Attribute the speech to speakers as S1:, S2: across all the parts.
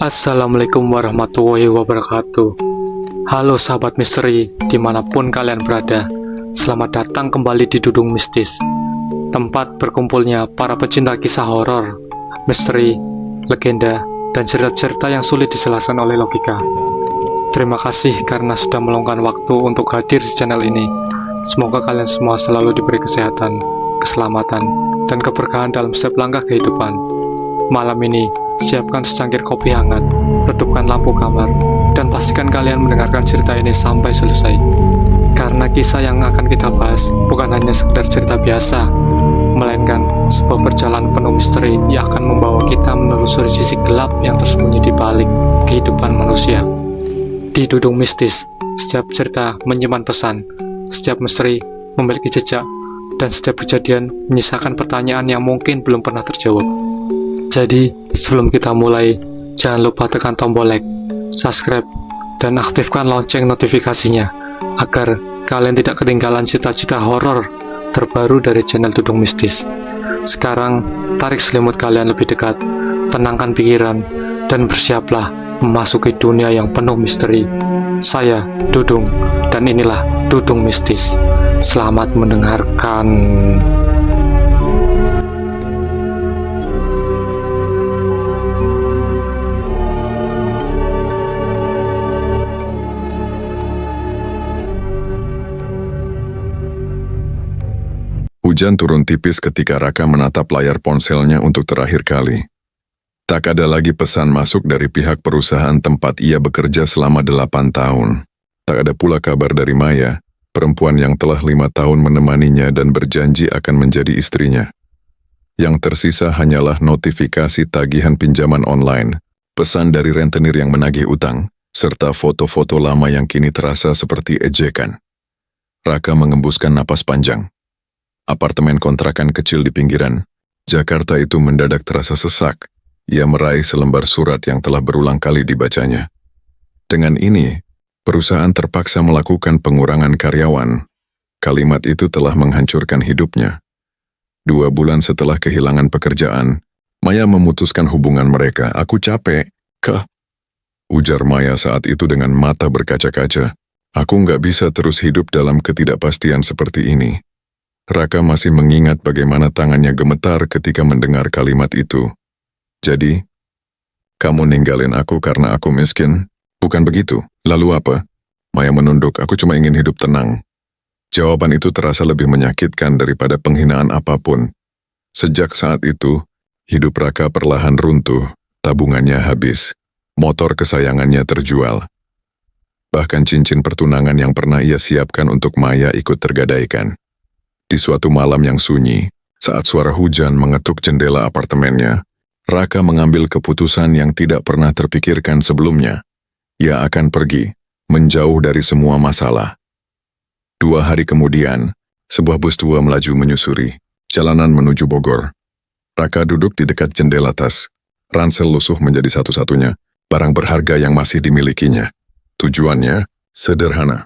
S1: Assalamualaikum warahmatullahi wabarakatuh. Halo sahabat misteri dimanapun kalian berada. Selamat datang kembali di Dudung Mistis, tempat berkumpulnya para pecinta kisah horor, misteri, legenda, dan cerita-cerita yang sulit dijelaskan oleh logika. Terima kasih karena sudah meluangkan waktu untuk hadir di channel ini. Semoga kalian semua selalu diberi kesehatan, keselamatan, dan keberkahan dalam setiap langkah kehidupan. Malam ini, siapkan secangkir kopi hangat, redupkan lampu kamar, dan pastikan kalian mendengarkan cerita ini sampai selesai. Karena kisah yang akan kita bahas bukan hanya sekedar cerita biasa, melainkan sebuah perjalanan penuh misteri yang akan membawa kita menelusuri sisi gelap yang tersembunyi di balik kehidupan manusia. Di Dudung Mistis, setiap cerita menyimpan pesan, setiap misteri memiliki jejak, dan setiap kejadian menyisakan pertanyaan yang mungkin belum pernah terjawab. Jadi, sebelum kita mulai, jangan lupa tekan tombol like, subscribe, dan aktifkan lonceng notifikasinya, agar kalian tidak ketinggalan cerita-cerita horor terbaru dari channel Dudung Mistis. Sekarang, tarik selimut kalian lebih dekat, tenangkan pikiran, dan bersiaplah memasuki dunia yang penuh misteri. Saya, Dudung, dan inilah Dudung Mistis. Selamat mendengarkan.
S2: Hujan turun tipis ketika Raka menatap layar ponselnya untuk terakhir kali. Tak ada lagi pesan masuk dari pihak perusahaan tempat ia bekerja selama 8 tahun. Tak ada pula kabar dari Maya, perempuan yang telah 5 tahun menemaninya dan berjanji akan menjadi istrinya. Yang tersisa hanyalah notifikasi tagihan pinjaman online, pesan dari rentenir yang menagih utang, serta foto-foto lama yang kini terasa seperti ejekan. Raka mengembuskan napas panjang. Apartemen kontrakan kecil di pinggiran Jakarta itu mendadak terasa sesak. Ia meraih selembar surat yang telah berulang kali dibacanya. Dengan ini, perusahaan terpaksa melakukan pengurangan karyawan. Kalimat itu telah menghancurkan hidupnya. 2 bulan setelah kehilangan pekerjaan, Maya memutuskan hubungan mereka. "Aku capek, Kak," ujar Maya saat itu dengan mata berkaca-kaca. "Aku nggak bisa terus hidup dalam ketidakpastian seperti ini." Raka masih mengingat bagaimana tangannya gemetar ketika mendengar kalimat itu. "Jadi, kamu ninggalin aku karena aku miskin? Bukan begitu? Lalu apa?" Maya menunduk. "Aku cuma ingin hidup tenang." Jawaban itu terasa lebih menyakitkan daripada penghinaan apapun. Sejak saat itu, hidup Raka perlahan runtuh, tabungannya habis, motor kesayangannya terjual. Bahkan cincin pertunangan yang pernah ia siapkan untuk Maya ikut tergadaikan. Di suatu malam yang sunyi, saat suara hujan mengetuk jendela apartemennya, Raka mengambil keputusan yang tidak pernah terpikirkan sebelumnya. Ia akan pergi, menjauh dari semua masalah. 2 hari kemudian, sebuah bus tua melaju menyusuri jalanan menuju Bogor. Raka duduk di dekat jendela tas. Ransel lusuh menjadi satu-satunya barang berharga yang masih dimilikinya. Tujuannya sederhana.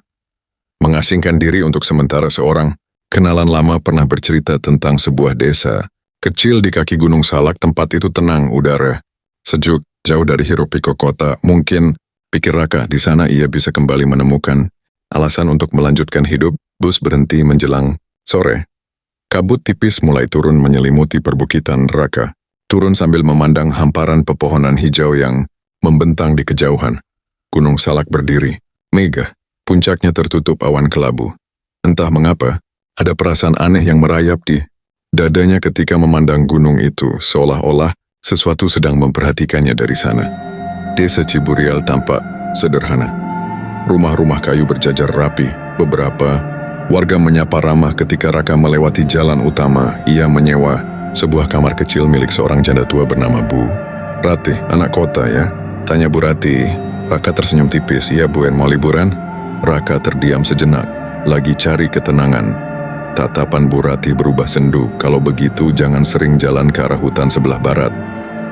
S2: Mengasingkan diri untuk sementara. Seorang kenalan lama pernah bercerita tentang sebuah desa kecil di kaki Gunung Salak. Tempat itu tenang, udara sejuk, jauh dari hiruk-pikuk kota. Mungkin, pikir Raka, di sana ia bisa kembali menemukan alasan untuk melanjutkan hidup. Bus berhenti menjelang sore. Kabut tipis mulai turun menyelimuti perbukitan. Raka turun sambil memandang hamparan pepohonan hijau yang membentang di kejauhan. Gunung Salak berdiri, megah, puncaknya tertutup awan kelabu. Entah mengapa, ada perasaan aneh yang merayap di dadanya ketika memandang gunung itu, seolah-olah sesuatu sedang memperhatikannya dari sana. Desa Ciburial tampak sederhana. Rumah-rumah kayu berjajar rapi. Beberapa warga menyapa ramah ketika Raka melewati jalan utama. Ia menyewa sebuah kamar kecil milik seorang janda tua bernama Bu Ratih. "Anak kota ya?" tanya Bu Ratih. Raka tersenyum tipis. "Iya Bu, mau liburan?" Raka terdiam sejenak, lagi cari ketenangan. Tatapan Bu Ratih berubah sendu. "Kalau begitu jangan sering jalan ke arah hutan sebelah barat."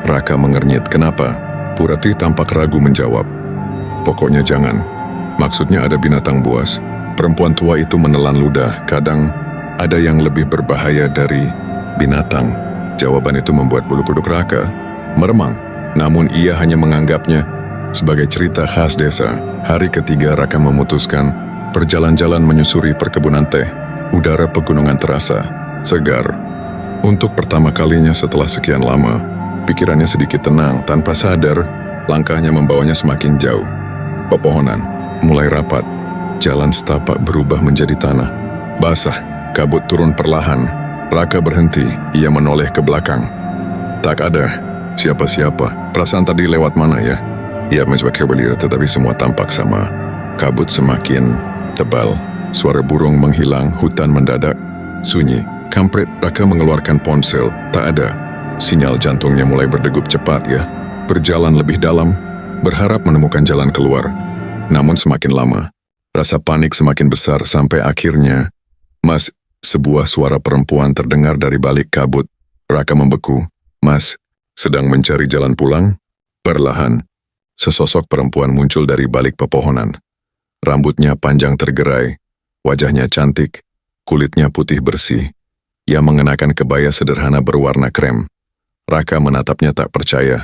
S2: Raka mengernyit. "Kenapa?" Bu Ratih tampak ragu menjawab. "Pokoknya jangan. Maksudnya ada binatang buas." Perempuan tua itu menelan ludah. "Kadang ada yang lebih berbahaya dari binatang." Jawaban itu membuat bulu kuduk Raka meremang. Namun ia hanya menganggapnya sebagai cerita khas desa. Hari ketiga Raka memutuskan berjalan-jalan menyusuri perkebunan teh. Udara pegunungan terasa segar. Untuk pertama kalinya setelah sekian lama, pikirannya sedikit tenang. Tanpa sadar, langkahnya membawanya semakin jauh. Pepohonan mulai rapat. Jalan setapak berubah menjadi tanah basah. Kabut turun perlahan. Raka berhenti. Ia menoleh ke belakang. Tak ada siapa-siapa. Perasaan tadi lewat mana ya? Ia mencoba kembali, tetapi semua tampak sama. Kabut semakin tebal. Suara burung menghilang. Hutan mendadak sunyi. Kampret. Raka mengeluarkan ponsel. Tak ada. Sinyal jantungnya mulai berdegup cepat ya. Berjalan lebih dalam, berharap menemukan jalan keluar. Namun semakin lama, rasa panik semakin besar sampai akhirnya, "Mas," sebuah suara perempuan terdengar dari balik kabut. Raka membeku. "Mas, sedang mencari jalan pulang?" Perlahan, sesosok perempuan muncul dari balik pepohonan. Rambutnya panjang tergerai, wajahnya cantik, kulitnya putih bersih. Ia mengenakan kebaya sederhana berwarna krem. Raka menatapnya tak percaya.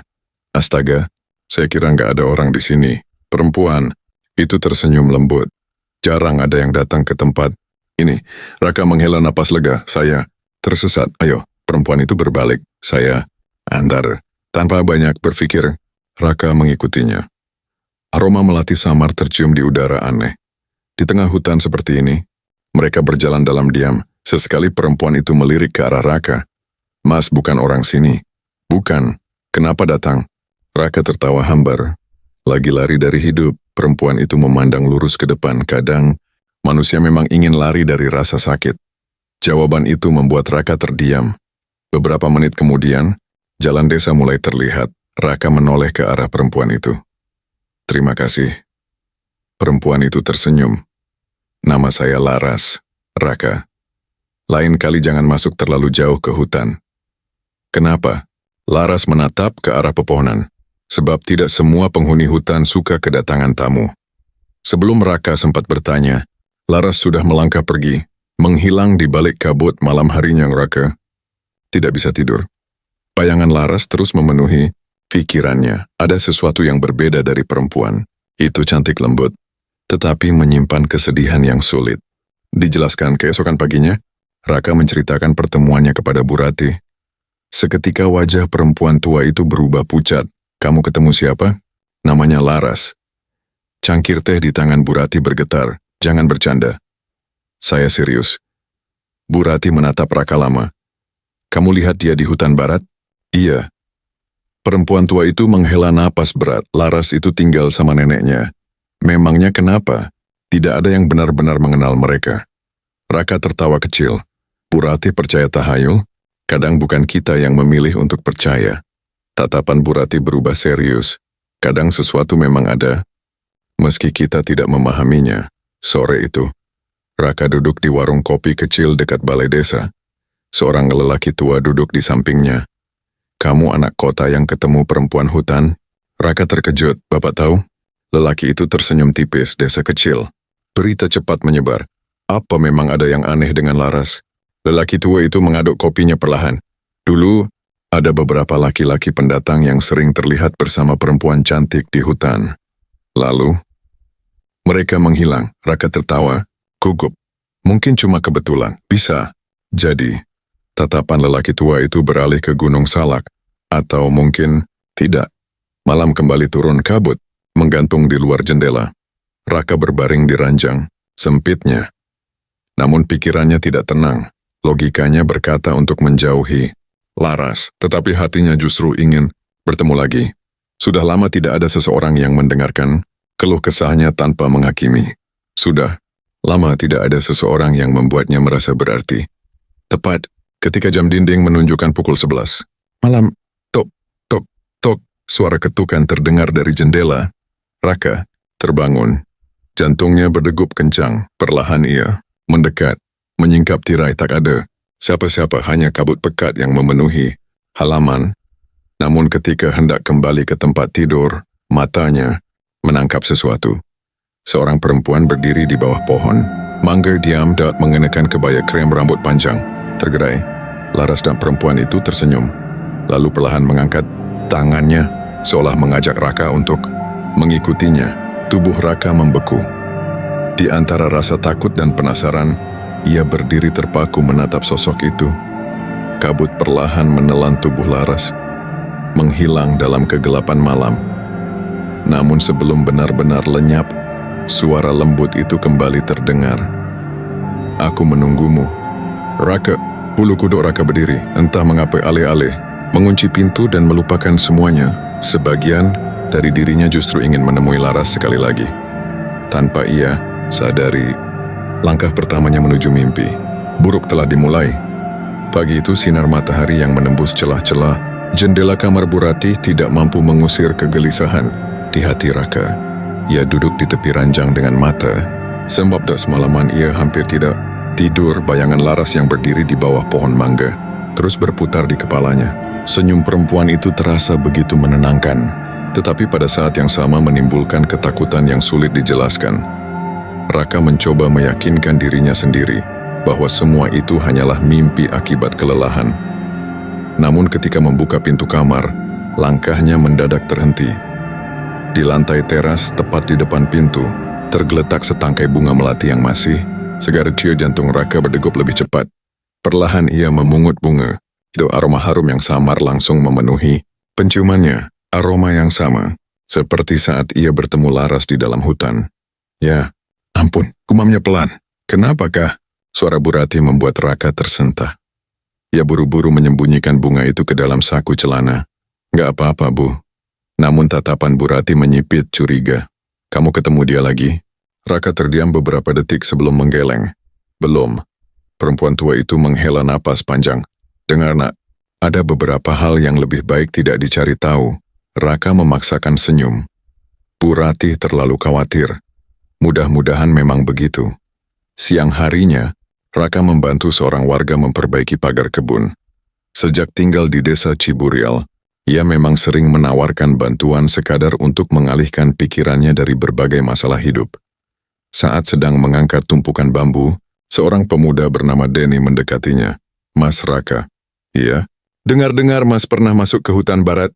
S2: "Astaga, saya kira nggak ada orang di sini." Perempuan itu tersenyum lembut. "Jarang ada yang datang ke tempat ini." Raka menghela napas lega. "Saya tersesat." "Ayo." Perempuan itu berbalik. "Saya antar." Tanpa banyak berpikir, Raka mengikutinya. Aroma melati samar tercium di udara aneh. Di tengah hutan seperti ini, mereka berjalan dalam diam. Sesekali perempuan itu melirik ke arah Raka. "Mas bukan orang sini." "Bukan. Kenapa datang?" Raka tertawa hambar. Lagi lari dari hidup, perempuan itu memandang lurus ke depan. Kadang, manusia memang ingin lari dari rasa sakit. Jawaban itu membuat Raka terdiam. Beberapa menit kemudian, jalan desa mulai terlihat. Raka menoleh ke arah perempuan itu. "Terima kasih." Perempuan itu tersenyum. "Nama saya Laras, Raka. Lain kali jangan masuk terlalu jauh ke hutan." "Kenapa?" Laras menatap ke arah pepohonan. "Sebab tidak semua penghuni hutan suka kedatangan tamu." Sebelum Raka sempat bertanya, Laras sudah melangkah pergi, menghilang di balik kabut. Malam harinya Raka tidak bisa tidur. Bayangan Laras terus memenuhi pikirannya. Ada sesuatu yang berbeda dari perempuan. Itu cantik lembut, tetapi menyimpan kesedihan yang sulit. Dijelaskan keesokan paginya, Raka menceritakan pertemuannya kepada Bu Rati. Seketika wajah perempuan tua itu berubah pucat. "Kamu ketemu siapa?" "Namanya Laras." Cangkir teh di tangan Bu Rati bergetar. "Jangan bercanda." "Saya serius." Bu Rati menatap Raka lama. "Kamu lihat dia di hutan barat?" "Iya." Perempuan tua itu menghela napas berat. "Laras itu tinggal sama neneknya." "Memangnya kenapa? Tidak ada yang benar-benar mengenal mereka." Raka tertawa kecil. Bu Rati percaya tahayul. Kadang bukan kita yang memilih untuk percaya. Tatapan Bu Rati berubah serius. Kadang sesuatu memang ada, meski kita tidak memahaminya. Sore itu, Raka duduk di warung kopi kecil dekat balai desa. Seorang lelaki tua duduk di sampingnya. "Kamu anak kota yang ketemu perempuan hutan?" Raka terkejut. "Bapak tahu?" Lelaki itu tersenyum tipis. "Desa kecil." Berita cepat menyebar. Apa memang ada yang aneh dengan Laras? Lelaki tua itu mengaduk kopinya perlahan. "Dulu, ada beberapa laki-laki pendatang yang sering terlihat bersama perempuan cantik di hutan. Lalu, mereka menghilang." Raka tertawa, gugup. "Mungkin cuma kebetulan." "Bisa jadi." Tatapan lelaki tua itu beralih ke Gunung Salak. Atau mungkin tidak. Malam kembali turun kabut, menggantung di luar jendela. Raka berbaring di ranjang, sempitnya. Namun pikirannya tidak tenang. Logikanya berkata untuk menjauhi Laras, tetapi hatinya justru ingin bertemu lagi. Sudah lama tidak ada seseorang yang mendengarkan keluh kesahnya tanpa menghakimi. Sudah lama tidak ada seseorang yang membuatnya merasa berarti. Tepat ketika jam dinding menunjukkan pukul 11 malam, tok, tok, tok, suara ketukan terdengar dari jendela. Raka terbangun. Jantungnya berdegup kencang. Perlahan ia mendekat, menyingkap tirai. Tak ada siapa-siapa, hanya kabut pekat yang memenuhi halaman. Namun ketika hendak kembali ke tempat tidur, matanya menangkap sesuatu. Seorang perempuan berdiri di bawah pohon. Manggar diam dan mengenakan kebaya krem rambut panjang. Tergerai, Laras dan perempuan itu tersenyum, lalu perlahan mengangkat tangannya. seolah mengajak Raka untuk mengikutinya. Tubuh Raka membeku. Di antara rasa takut dan penasaran, ia berdiri terpaku menatap sosok itu. Kabut perlahan menelan tubuh Laras, menghilang dalam kegelapan malam. Namun sebelum benar-benar lenyap, suara lembut itu kembali terdengar. "Aku menunggumu." Raka, bulu kuduk Raka berdiri, entah mengapa alih-alih mengunci pintu dan melupakan semuanya. Sebagian dari dirinya justru ingin menemui Laras sekali lagi. Tanpa ia sadari, langkah pertamanya menuju mimpi buruk telah dimulai. Pagi itu sinar matahari yang menembus celah-celah jendela kamar Bu Ratih tidak mampu mengusir kegelisahan di hati Raka. Ia duduk di tepi ranjang dengan mata sembab dah semalaman ia hampir tidak tidur. Bayangan Laras yang berdiri di bawah pohon mangga terus berputar di kepalanya. Senyum perempuan itu terasa begitu menenangkan, tetapi pada saat yang sama menimbulkan ketakutan yang sulit dijelaskan. Raka mencoba meyakinkan dirinya sendiri bahwa semua itu hanyalah mimpi akibat kelelahan. Namun ketika membuka pintu kamar, langkahnya mendadak terhenti. Di lantai teras tepat di depan pintu, tergeletak setangkai bunga melati yang masih segar. Denyut jantung Raka berdegup lebih cepat. Perlahan ia memungut bunga. Itu aroma harum yang samar langsung memenuhi penciumannya. Aroma yang sama, seperti saat ia bertemu Laras di dalam hutan. "Ya, ampun," gumamnya pelan. "Kenapakah?" Suara Bu Ratih membuat Raka tersentak. Ia buru-buru menyembunyikan bunga itu ke dalam saku celana. "Nggak apa-apa, Bu." Namun tatapan Bu Ratih menyipit curiga. "Kamu ketemu dia lagi?" Raka terdiam beberapa detik sebelum menggeleng. "Belum." Perempuan tua itu menghela napas panjang. "Dengar, Nak, ada beberapa hal yang lebih baik tidak dicari tahu." Raka memaksakan senyum. Bu Ratih terlalu khawatir. Mudah-mudahan memang begitu. Siang harinya, Raka membantu seorang warga memperbaiki pagar kebun. Sejak tinggal di desa Ciburial, ia memang sering menawarkan bantuan sekadar untuk mengalihkan pikirannya dari berbagai masalah hidup. Saat sedang mengangkat tumpukan bambu, seorang pemuda bernama Denny mendekatinya. "Mas Raka." "Iya." "Dengar-dengar Mas pernah masuk ke hutan barat?"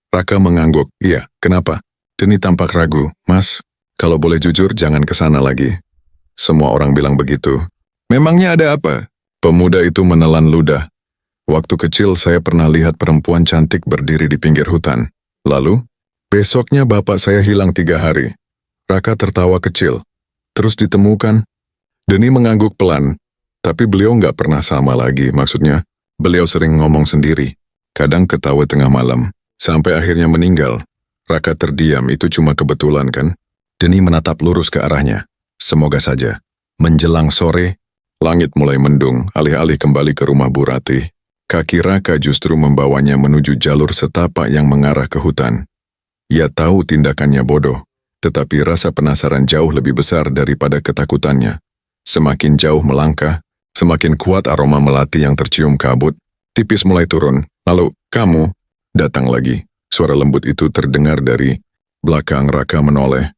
S2: Raka mengangguk. "Iya, kenapa?" Denny tampak ragu. "Mas, kalau boleh jujur jangan ke sana lagi." "Semua orang bilang begitu." "Memangnya ada apa?" Pemuda itu menelan ludah. "Waktu kecil saya pernah lihat perempuan cantik berdiri di pinggir hutan. Lalu, besoknya bapak saya hilang 3 hari. Raka tertawa kecil. "Terus ditemukan?" Denny mengangguk pelan. "Tapi beliau nggak pernah sama lagi. Maksudnya, beliau sering ngomong sendiri. Kadang ketawa tengah malam. Sampai akhirnya meninggal." Raka terdiam. "Itu cuma kebetulan kan?" Denny menatap lurus ke arahnya. "Semoga saja." Menjelang sore, langit mulai mendung. Alih-alih kembali ke rumah Bu Ratih, kaki Raka justru membawanya menuju jalur setapak yang mengarah ke hutan. Ia tahu tindakannya bodoh, tetapi rasa penasaran jauh lebih besar daripada ketakutannya. Semakin jauh melangkah, semakin kuat aroma melati yang tercium kabut. Tipis mulai turun. Lalu, "Kamu?" Datang lagi. Suara lembut itu terdengar dari belakang. Raka menoleh.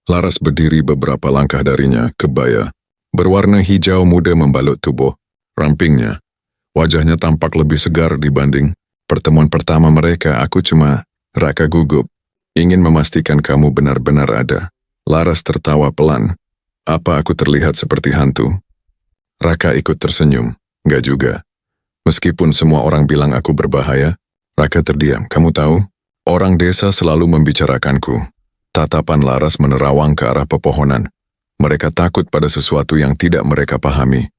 S2: Laras berdiri beberapa langkah darinya, kebaya berwarna hijau muda membalut tubuh. Rampingnya, wajahnya tampak lebih segar dibanding pertemuan pertama mereka. "Aku cuma..." Raka gugup. "Ingin memastikan kamu benar-benar ada." Laras tertawa pelan. "Apa aku terlihat seperti hantu?" Raka ikut tersenyum. "Nggak juga. Meskipun semua orang bilang aku berbahaya." Raka terdiam. "Kamu tahu, orang desa selalu membicarakanku." Tatapan Laras menerawang ke arah pepohonan. Mereka takut pada sesuatu yang tidak mereka pahami.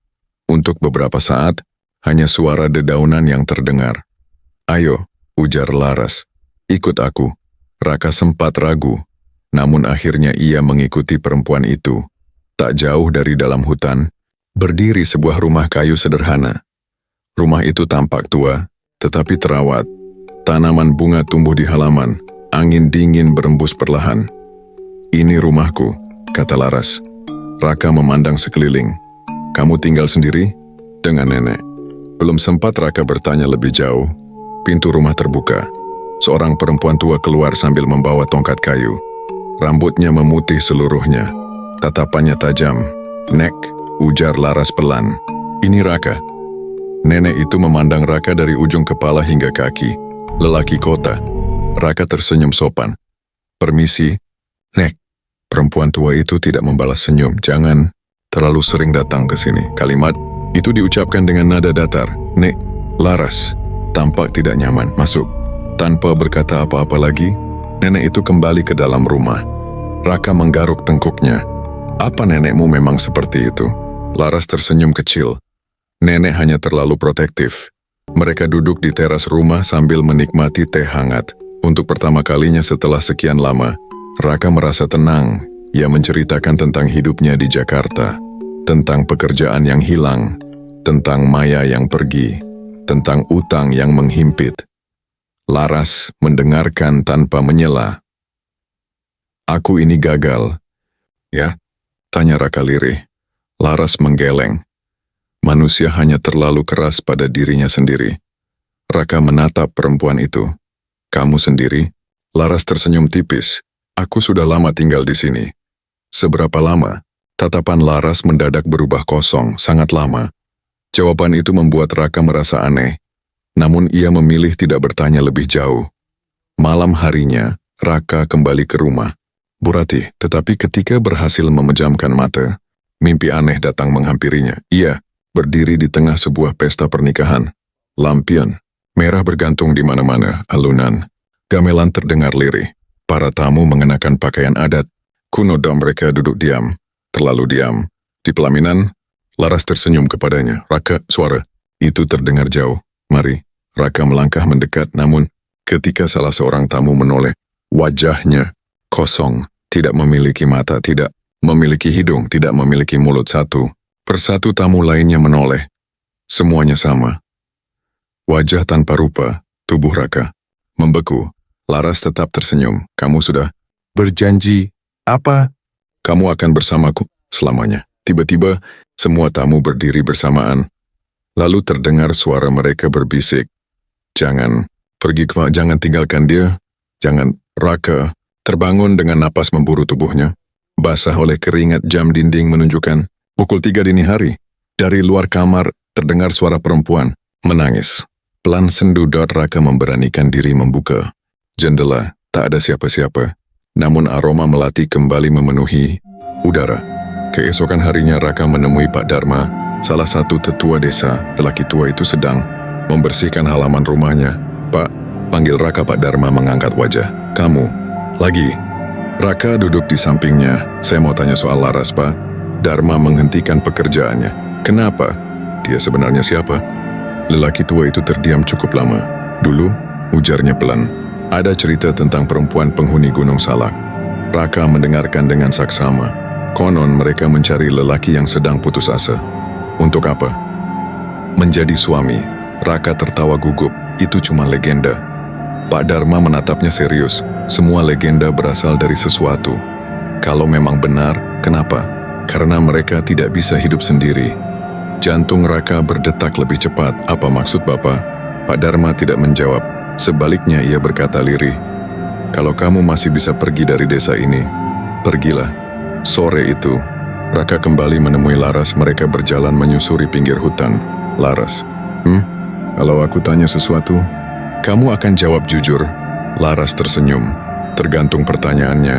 S2: Untuk beberapa saat, hanya suara dedaunan yang terdengar. "Ayo," ujar Laras. "Ikut aku." Raka sempat ragu, namun akhirnya ia mengikuti perempuan itu. Tak jauh dari dalam hutan, berdiri sebuah rumah kayu sederhana. Rumah itu tampak tua, tetapi terawat. Tanaman bunga tumbuh di halaman, angin dingin berembus perlahan. "Ini rumahku," kata Laras. Raka memandang sekeliling. "Kamu tinggal sendiri?" "Dengan nenek." Belum sempat Raka bertanya lebih jauh, pintu rumah terbuka. Seorang perempuan tua keluar sambil membawa tongkat kayu. Rambutnya memutih seluruhnya. Tatapannya tajam. "Nek," ujar Laras pelan. "Ini Raka." Nenek itu memandang Raka dari ujung kepala hingga kaki. Lelaki kota, Raka tersenyum sopan. Permisi, Nek. Perempuan tua itu tidak membalas senyum. Jangan terlalu sering datang ke sini. Kalimat itu diucapkan dengan nada datar. Nek, Laras tampak tidak nyaman. Masuk. Tanpa berkata apa-apa lagi, nenek itu kembali ke dalam rumah. Raka menggaruk tengkuknya. Apa nenekmu memang seperti itu? Laras tersenyum kecil. Nenek hanya terlalu protektif. Mereka duduk di teras rumah sambil menikmati teh hangat. Untuk pertama kalinya setelah sekian lama, Raka merasa tenang. Ia menceritakan tentang hidupnya di Jakarta, tentang pekerjaan yang hilang, tentang Maya yang pergi, tentang utang yang menghimpit. Laras mendengarkan tanpa menyela. Aku ini gagal. Ya? Tanya Raka lirih. Laras menggeleng. Manusia hanya terlalu keras pada dirinya sendiri. Raka menatap perempuan itu. Kamu sendiri? Laras tersenyum tipis. Aku sudah lama tinggal di sini. Seberapa lama? Tatapan Laras mendadak berubah kosong, sangat lama. Jawaban itu membuat Raka merasa aneh. Namun ia memilih tidak bertanya lebih jauh. Malam harinya, Raka kembali ke rumah. Burati, tetapi ketika berhasil memejamkan mata, mimpi aneh datang menghampirinya. Ia berdiri di tengah sebuah pesta pernikahan. Lampion merah bergantung di mana-mana, alunan gamelan terdengar lirih. Para tamu mengenakan pakaian adat kuno dan mereka duduk diam, terlalu diam. Di pelaminan, Laras tersenyum kepadanya. Raka, suara itu terdengar jauh. Mari. Raka melangkah mendekat, namun ketika salah seorang tamu menoleh, wajahnya kosong, tidak memiliki mata, tidak memiliki hidung, tidak memiliki mulut. Satu persatu tamu lainnya menoleh. Semuanya sama. Wajah tanpa rupa, tubuh Raka membeku. Laras tetap tersenyum. Kamu sudah berjanji apa? Kamu akan bersamaku selamanya. Tiba-tiba, semua tamu berdiri bersamaan. Lalu terdengar suara mereka berbisik. Jangan pergi, jangan tinggalkan dia. Jangan. Raka terbangun dengan napas memburu tubuhnya. Basah oleh keringat, jam dinding menunjukkan pukul 3 dini hari. Dari luar kamar terdengar suara perempuan menangis. Pelan sendu Raka memberanikan diri membuka jendela. Tak ada siapa-siapa. Namun aroma melati kembali memenuhi udara. Keesokan harinya Raka menemui Pak Dharma, salah satu tetua desa. Lelaki tua itu sedang membersihkan halaman rumahnya. Pak, panggil Raka. Pak Dharma mengangkat wajah. Kamu lagi? Raka duduk di sampingnya. Saya mau tanya soal Laras, Pak. Dharma menghentikan pekerjaannya. Kenapa? Dia sebenarnya siapa? Lelaki tua itu terdiam cukup lama. Dulu, ujarnya pelan, ada cerita tentang perempuan penghuni Gunung Salak. Raka mendengarkan dengan saksama. Konon mereka mencari lelaki yang sedang putus asa. Untuk apa? Menjadi suami. Raka tertawa gugup. Itu cuma legenda. Pak Dharma menatapnya serius. Semua legenda berasal dari sesuatu. Kalau memang benar, kenapa? Karena mereka tidak bisa hidup sendiri. Jantung Raka berdetak lebih cepat. Apa maksud Bapak? Pak Dharma tidak menjawab. Sebaliknya ia berkata lirih. Kalau kamu masih bisa pergi dari desa ini, pergilah. Sore itu, Raka kembali menemui Laras. Mereka berjalan menyusuri pinggir hutan. Laras, kalau aku tanya sesuatu, kamu akan jawab jujur. Laras tersenyum. Tergantung pertanyaannya.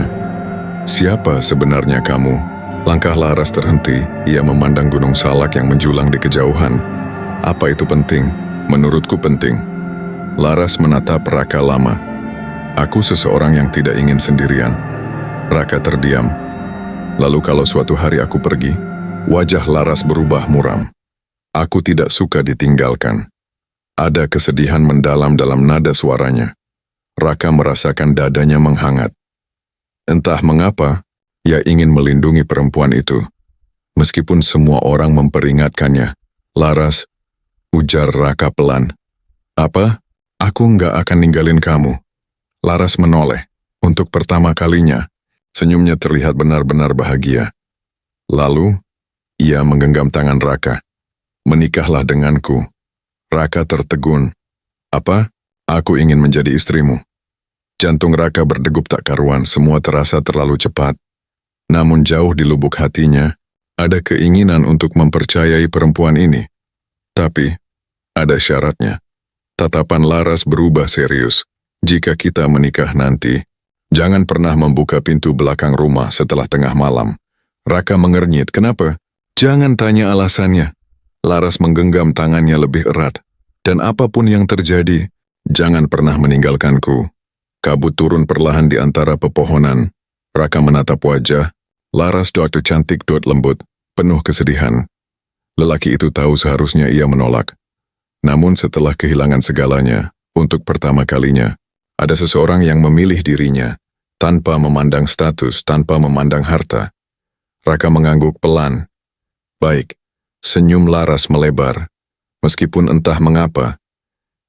S2: Siapa sebenarnya kamu? Langkah Laras terhenti. Ia memandang Gunung Salak yang menjulang di kejauhan. Apa itu penting? Menurutku penting. Laras menatap Raka lama. Aku seseorang yang tidak ingin sendirian. Raka terdiam. Lalu kalau suatu hari aku pergi, wajah Laras berubah muram. Aku tidak suka ditinggalkan. Ada kesedihan mendalam dalam nada suaranya. Raka merasakan dadanya menghangat. Entah mengapa, ia ingin melindungi perempuan itu. Meskipun semua orang memperingatkannya. Laras, ujar Raka pelan. Apa? Aku nggak akan ninggalin kamu. Laras menoleh. Untuk pertama kalinya, senyumnya terlihat benar-benar bahagia. Lalu, ia menggenggam tangan Raka. Menikahlah denganku. Raka tertegun. Apa? Aku ingin menjadi istrimu. Jantung Raka berdegup tak karuan, semua terasa terlalu cepat. Namun jauh di lubuk hatinya, ada keinginan untuk mempercayai perempuan ini. Tapi, ada syaratnya. Tatapan Laras berubah serius. Jika kita menikah nanti, jangan pernah membuka pintu belakang rumah setelah tengah malam. Raka mengernyit. Kenapa? Jangan tanya alasannya. Laras menggenggam tangannya lebih erat. Dan apapun yang terjadi, jangan pernah meninggalkanku. Kabut turun perlahan di antara pepohonan. Raka menatap wajah. Laras dokter cantik lembut, penuh kesedihan. Lelaki itu tahu seharusnya ia menolak. Namun setelah kehilangan segalanya, untuk pertama kalinya, ada seseorang yang memilih dirinya, tanpa memandang status, tanpa memandang harta. Raka mengangguk pelan. Baik, senyum Laras melebar. Meskipun entah mengapa,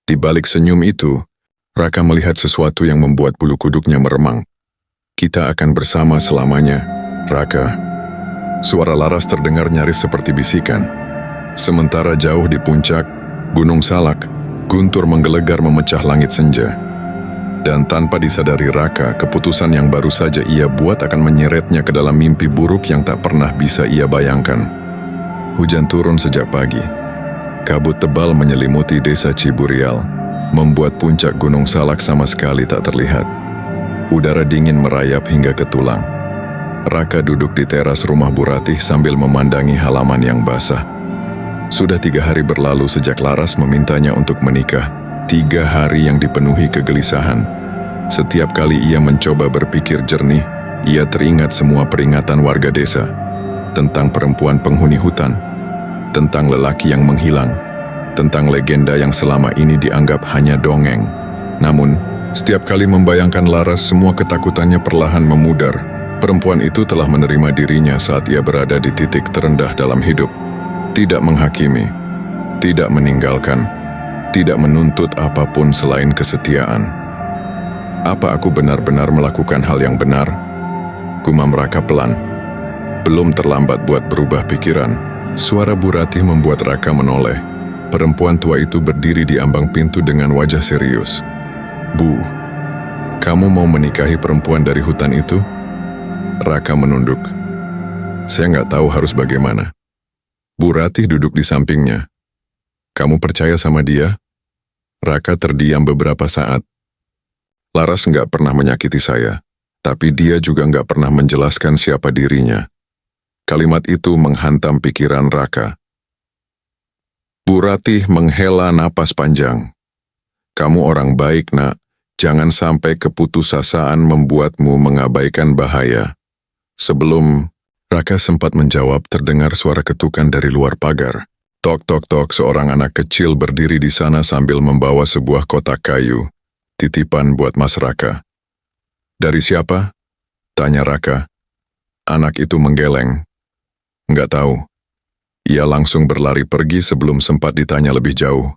S2: di balik senyum itu, Raka melihat sesuatu yang membuat bulu kuduknya meremang. Kita akan bersama selamanya, Raka. Suara Laras terdengar nyaris seperti bisikan. Sementara jauh di puncak, Gunung Salak, guntur menggelegar memecah langit senja. Dan tanpa disadari Raka, keputusan yang baru saja ia buat akan menyeretnya ke dalam mimpi buruk yang tak pernah bisa ia bayangkan. Hujan turun sejak pagi. Kabut tebal menyelimuti desa Ciburial, membuat puncak Gunung Salak sama sekali tak terlihat. Udara dingin merayap hingga ke tulang. Raka duduk di teras rumah Bu Ratih sambil memandangi halaman yang basah. Sudah 3 hari berlalu sejak Laras memintanya untuk menikah. 3 hari yang dipenuhi kegelisahan. Setiap kali ia mencoba berpikir jernih, ia teringat semua peringatan warga desa. Tentang perempuan penghuni hutan, tentang lelaki yang menghilang, tentang legenda yang selama ini dianggap hanya dongeng. Namun, setiap kali membayangkan Laras, semua ketakutannya perlahan memudar. Perempuan itu telah menerima dirinya saat ia berada di titik terendah dalam hidup. Tidak menghakimi, tidak meninggalkan, tidak menuntut apapun selain kesetiaan. Apa aku benar-benar melakukan hal yang benar? Gumam Raka pelan. Belum terlambat buat berubah pikiran. Suara Bu Ratih membuat Raka menoleh. Perempuan tua itu berdiri di ambang pintu dengan wajah serius. Bu, kamu mau menikahi perempuan dari hutan itu? Raka menunduk. Saya nggak tahu harus bagaimana. Bu Ratih duduk di sampingnya. Kamu percaya sama dia? Raka terdiam beberapa saat. Laras nggak pernah menyakiti saya, tapi dia juga nggak pernah menjelaskan siapa dirinya. Kalimat itu menghantam pikiran Raka. Bu Ratih menghela napas panjang. Kamu orang baik, Nak. Jangan sampai keputusasaan membuatmu mengabaikan bahaya. Sebelum Raka sempat menjawab, terdengar suara ketukan dari luar pagar. Tok tok tok, seorang anak kecil berdiri di sana sambil membawa sebuah kotak kayu. Titipan buat Mas Raka. Dari siapa? Tanya Raka. Anak itu menggeleng. Nggak tahu. Ia langsung berlari pergi sebelum sempat ditanya lebih jauh.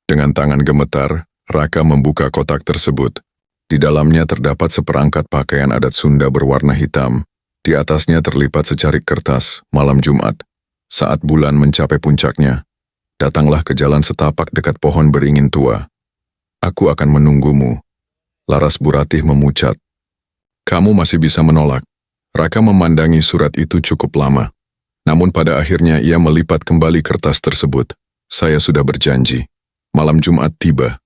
S2: Dengan tangan gemetar, Raka membuka kotak tersebut. Di dalamnya terdapat seperangkat pakaian adat Sunda berwarna hitam. Di atasnya terlipat secarik kertas. Malam Jumat, saat bulan mencapai puncaknya, datanglah ke jalan setapak dekat pohon beringin tua. Aku akan menunggumu. Laras Bu Ratih memucat. Kamu masih bisa menolak. Raka memandangi surat itu cukup lama. Namun pada akhirnya ia melipat kembali kertas tersebut. Saya sudah berjanji. Malam Jumat tiba.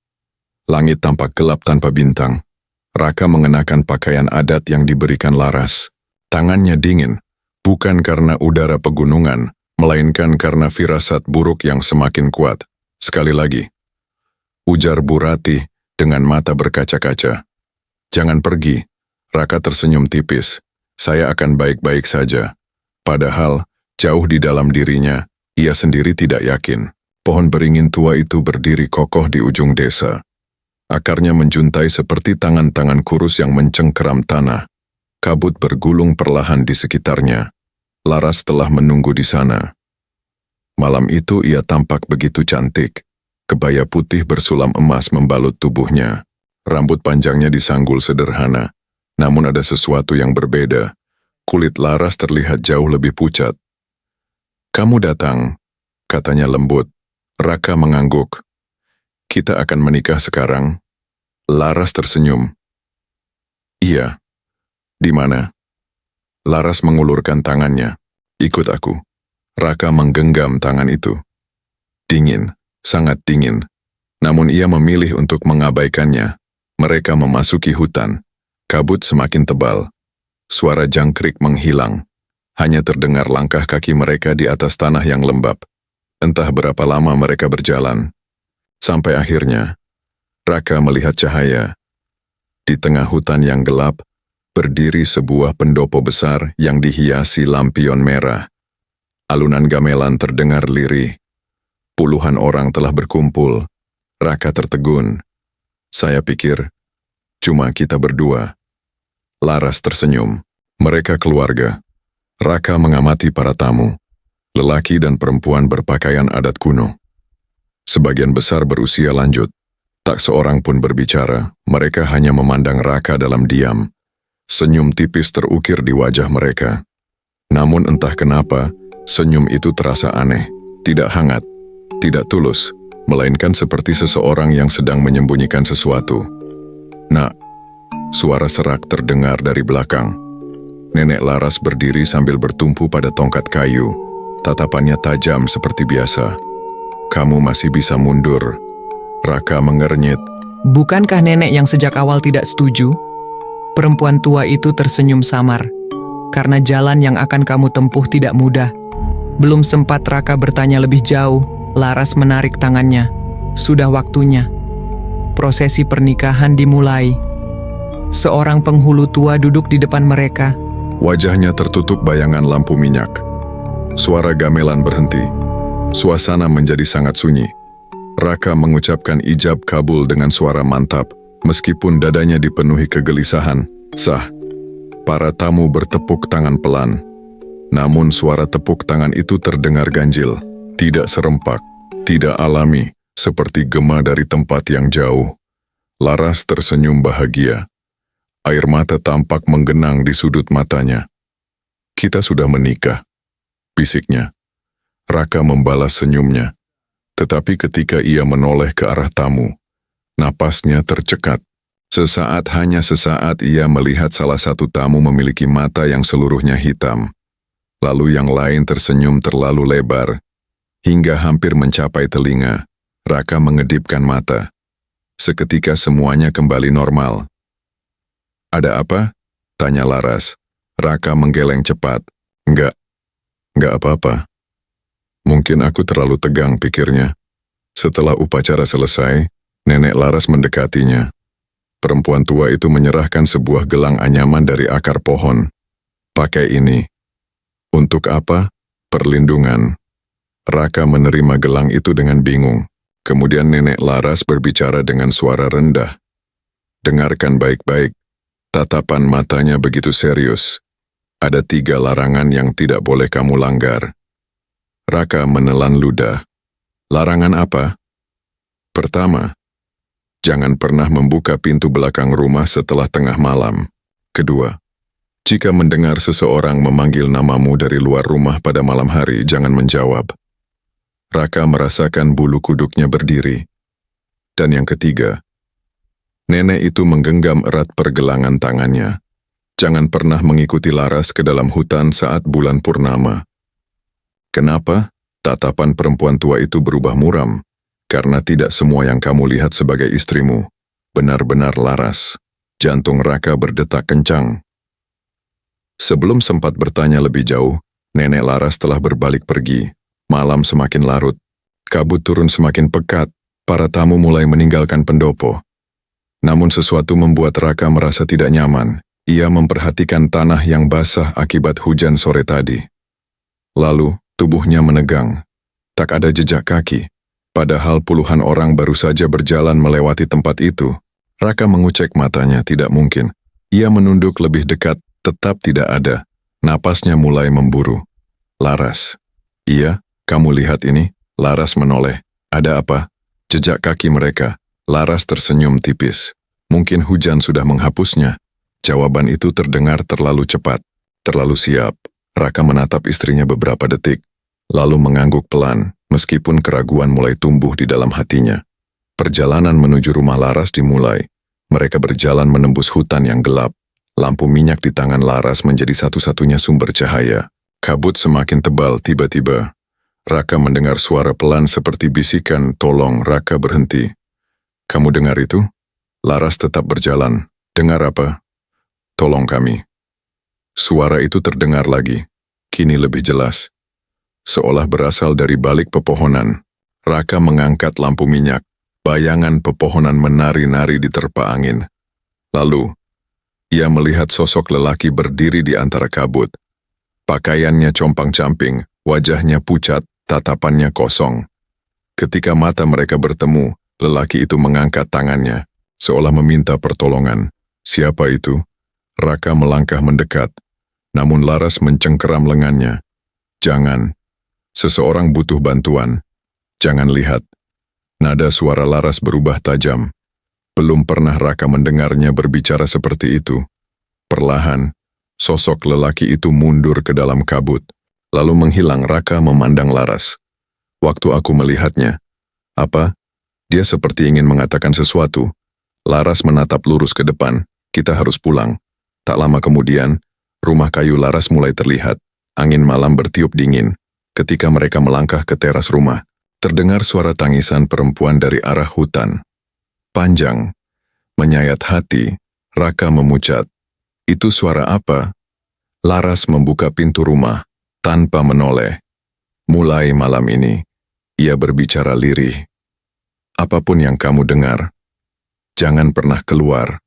S2: Langit tampak gelap tanpa bintang. Raka mengenakan pakaian adat yang diberikan Laras. Tangannya dingin, bukan karena udara pegunungan, melainkan karena firasat buruk yang semakin kuat. Sekali lagi, ujar Bu Ratih dengan mata berkaca-kaca. Jangan pergi. Raka tersenyum tipis. Saya akan baik-baik saja. Padahal, jauh di dalam dirinya, ia sendiri tidak yakin. Pohon beringin tua itu berdiri kokoh di ujung desa. Akarnya menjuntai seperti tangan-tangan kurus yang mencengkeram tanah. Kabut bergulung perlahan di sekitarnya. Laras telah menunggu di sana. Malam itu ia tampak begitu cantik. Kebaya putih bersulam emas membalut tubuhnya. Rambut panjangnya disanggul sederhana. Namun ada sesuatu yang berbeda. Kulit Laras terlihat jauh lebih pucat. Kamu datang, katanya lembut. Raka mengangguk. Kita akan menikah sekarang? Laras tersenyum. Iya. Di mana? Laras mengulurkan tangannya. Ikut aku. Raka menggenggam tangan itu. Dingin, sangat dingin. Namun ia memilih untuk mengabaikannya. Mereka memasuki hutan. Kabut semakin tebal. Suara jangkrik menghilang. Hanya terdengar langkah kaki mereka di atas tanah yang lembab. Entah berapa lama mereka berjalan. Sampai akhirnya, Raka melihat cahaya. Di tengah hutan yang gelap, berdiri sebuah pendopo besar yang dihiasi lampion merah. Alunan gamelan terdengar lirih. Puluhan orang telah berkumpul. Raka tertegun. Saya pikir, cuma kita berdua. Laras tersenyum. Mereka keluarga. Raka mengamati para tamu. Lelaki dan perempuan berpakaian adat kuno. Sebagian besar berusia lanjut. Tak seorang pun berbicara. Mereka hanya memandang Raka dalam diam. Senyum tipis terukir di wajah mereka. Namun entah kenapa, senyum itu terasa aneh. Tidak hangat. Tidak tulus. Melainkan seperti seseorang yang sedang menyembunyikan sesuatu. Nak, suara serak terdengar dari belakang. Nenek Laras berdiri sambil bertumpu pada tongkat kayu. Tatapannya tajam seperti biasa. Kamu masih bisa mundur. Raka mengernyit.
S3: Bukankah nenek yang sejak awal tidak setuju? Perempuan tua itu tersenyum samar. Karena jalan yang akan kamu tempuh tidak mudah. Belum sempat Raka bertanya lebih jauh, Laras menarik tangannya. Sudah waktunya. Prosesi pernikahan dimulai. Seorang penghulu tua duduk di depan mereka.
S2: Wajahnya tertutup bayangan lampu minyak. Suara gamelan berhenti. Suasana menjadi sangat sunyi. Raka mengucapkan ijab kabul dengan suara mantap, meskipun dadanya dipenuhi kegelisahan. Sah. Para tamu bertepuk tangan pelan. Namun suara tepuk tangan itu terdengar ganjil. Tidak serempak, tidak alami, seperti gema dari tempat yang jauh. Laras tersenyum bahagia. Air mata tampak menggenang di sudut matanya. Kita sudah menikah, bisiknya. Raka membalas senyumnya. Tetapi ketika ia menoleh ke arah tamu, napasnya tercekat. Sesaat, hanya sesaat ia melihat salah satu tamu memiliki mata yang seluruhnya hitam. Lalu yang lain tersenyum terlalu lebar. Hingga hampir mencapai telinga, Raka mengedipkan mata. Seketika semuanya kembali normal. Ada apa? Tanya Laras. Raka menggeleng cepat. Enggak apa-apa. Mungkin aku terlalu tegang, pikirnya. Setelah upacara selesai, nenek Laras mendekatinya. Perempuan tua itu menyerahkan sebuah gelang anyaman dari akar pohon. Pakai ini. Untuk apa? Perlindungan. Raka menerima gelang itu dengan bingung. Kemudian nenek Laras berbicara dengan suara rendah. Dengarkan baik-baik. Tatapan matanya begitu serius. Ada 3 larangan yang tidak boleh kamu langgar. Raka menelan ludah. Larangan apa? Pertama, jangan pernah membuka pintu belakang rumah setelah tengah malam. Kedua, jika mendengar seseorang memanggil namamu dari luar rumah pada malam hari, jangan menjawab. Raka merasakan bulu kuduknya berdiri. Dan yang ketiga, nenek itu menggenggam erat pergelangan tangannya. Jangan pernah mengikuti Laras ke dalam hutan saat bulan purnama. Kenapa? Tatapan perempuan tua itu berubah muram. Karena tidak semua yang kamu lihat sebagai istrimu benar-benar Laras. Jantung Raka berdetak kencang. Sebelum sempat bertanya lebih jauh, nenek Laras telah berbalik pergi. Malam semakin larut. Kabut turun semakin pekat. Para tamu mulai meninggalkan pendopo. Namun sesuatu membuat Raka merasa tidak nyaman. Ia memperhatikan tanah yang basah akibat hujan sore tadi. Lalu, tubuhnya menegang. Tak ada jejak kaki. Padahal puluhan orang baru saja berjalan melewati tempat itu. Raka mengucek matanya, tidak mungkin. Ia menunduk lebih dekat, tetap tidak ada. Napasnya mulai memburu. Laras. Iya, kamu lihat ini? Laras menoleh. Ada apa? Jejak kaki mereka. Laras tersenyum tipis. Mungkin hujan sudah menghapusnya. Jawaban itu terdengar terlalu cepat. Terlalu siap. Raka menatap istrinya beberapa detik. Lalu mengangguk pelan, meskipun keraguan mulai tumbuh di dalam hatinya. Perjalanan menuju rumah Laras dimulai. Mereka berjalan menembus hutan yang gelap. Lampu minyak di tangan Laras menjadi satu-satunya sumber cahaya. Kabut semakin tebal tiba-tiba. Raka mendengar suara pelan seperti bisikan, tolong. Raka berhenti. Kamu dengar itu? Laras tetap berjalan. Dengar apa? Tolong kami. Suara itu terdengar lagi, kini lebih jelas. Seolah berasal dari balik pepohonan. Raka mengangkat lampu minyak. Bayangan pepohonan menari-nari diterpa angin. Lalu, ia melihat sosok lelaki berdiri di antara kabut. Pakaiannya compang-camping, wajahnya pucat, tatapannya kosong. Ketika mata mereka bertemu, lelaki itu mengangkat tangannya, seolah meminta pertolongan. Siapa itu? Raka melangkah mendekat, namun Laras mencengkeram lengannya. Jangan. Seseorang butuh bantuan. Jangan lihat. Nada suara Laras berubah tajam. Belum pernah Raka mendengarnya berbicara seperti itu. Perlahan, sosok lelaki itu mundur ke dalam kabut, lalu menghilang. Raka memandang Laras. Waktu aku melihatnya, apa? Dia seperti ingin mengatakan sesuatu. Laras menatap lurus ke depan. Kita harus pulang. Tak lama kemudian, rumah kayu Laras mulai terlihat. Angin malam bertiup dingin. Ketika mereka melangkah ke teras rumah, terdengar suara tangisan perempuan dari arah hutan. Panjang, menyayat hati, Raka memucat. Itu suara apa? Laras membuka pintu rumah, tanpa menoleh. Mulai malam ini, ia berbicara lirih. Apapun yang kamu dengar, jangan pernah keluar.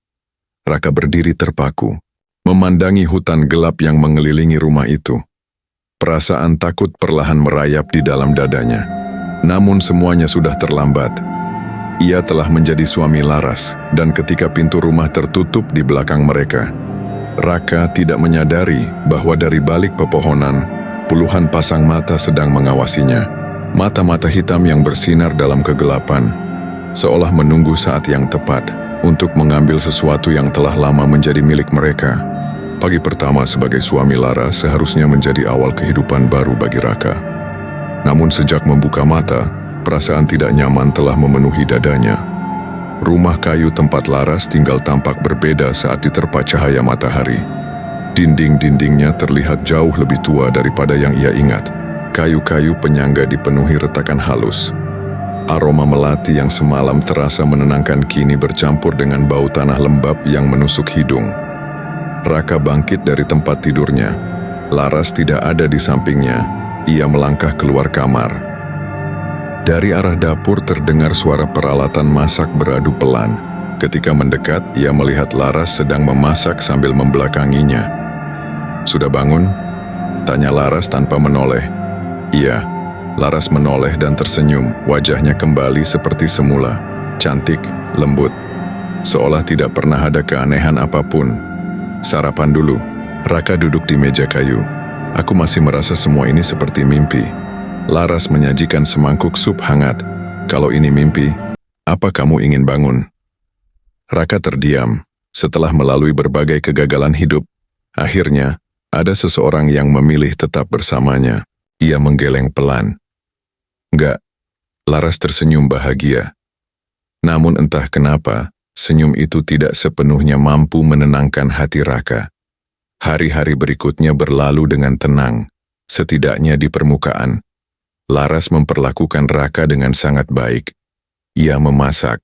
S2: Raka berdiri terpaku, memandangi hutan gelap yang mengelilingi rumah itu. Perasaan takut perlahan merayap di dalam dadanya. Namun semuanya sudah terlambat. Ia telah menjadi suami Laras, dan ketika pintu rumah tertutup di belakang mereka, Raka tidak menyadari bahwa dari balik pepohonan, puluhan pasang mata sedang mengawasinya. Mata-mata hitam yang bersinar dalam kegelapan, seolah menunggu saat yang tepat untuk mengambil sesuatu yang telah lama menjadi milik mereka. Pagi pertama sebagai suami Laras seharusnya menjadi awal kehidupan baru bagi Raka. Namun sejak membuka mata, perasaan tidak nyaman telah memenuhi dadanya. Rumah kayu tempat Laras tinggal tampak berbeda saat diterpa cahaya matahari. Dinding-dindingnya terlihat jauh lebih tua daripada yang ia ingat. Kayu-kayu penyangga dipenuhi retakan halus. Aroma melati yang semalam terasa menenangkan kini bercampur dengan bau tanah lembab yang menusuk hidung. Raka bangkit dari tempat tidurnya. Laras tidak ada di sampingnya. Ia melangkah keluar kamar. Dari arah dapur terdengar suara peralatan masak beradu pelan. Ketika mendekat, ia melihat Laras sedang memasak sambil membelakanginya. Sudah bangun? Tanya Laras tanpa menoleh. Iya. Laras menoleh dan tersenyum, wajahnya kembali seperti semula. Cantik, lembut. Seolah tidak pernah ada keanehan apapun. Sarapan dulu. Raka duduk di meja kayu. Aku masih merasa semua ini seperti mimpi. Laras menyajikan semangkuk sup hangat. Kalau ini mimpi, apa kamu ingin bangun? Raka terdiam. Setelah melalui berbagai kegagalan hidup, akhirnya ada seseorang yang memilih tetap bersamanya. Ia menggeleng pelan. Enggak. Laras tersenyum bahagia. Namun entah kenapa, senyum itu tidak sepenuhnya mampu menenangkan hati Raka. Hari-hari berikutnya berlalu dengan tenang, setidaknya di permukaan. Laras memperlakukan Raka dengan sangat baik. Ia memasak,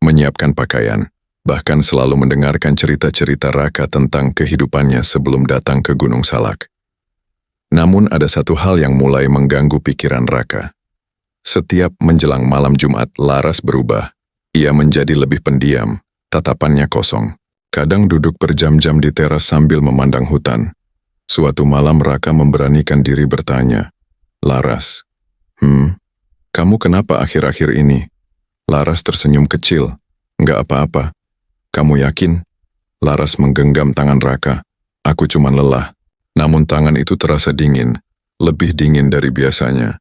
S2: menyiapkan pakaian, bahkan selalu mendengarkan cerita-cerita Raka tentang kehidupannya sebelum datang ke Gunung Salak. Namun ada satu hal yang mulai mengganggu pikiran Raka. Setiap menjelang malam Jumat, Laras berubah. Ia menjadi lebih pendiam, tatapannya kosong. Kadang duduk berjam-jam di teras sambil memandang hutan. Suatu malam Raka memberanikan diri bertanya, Laras, kamu kenapa akhir-akhir ini? Laras tersenyum kecil. Enggak apa-apa. Kamu yakin? Laras menggenggam tangan Raka. Aku cuma lelah. Namun tangan itu terasa dingin, lebih dingin dari biasanya.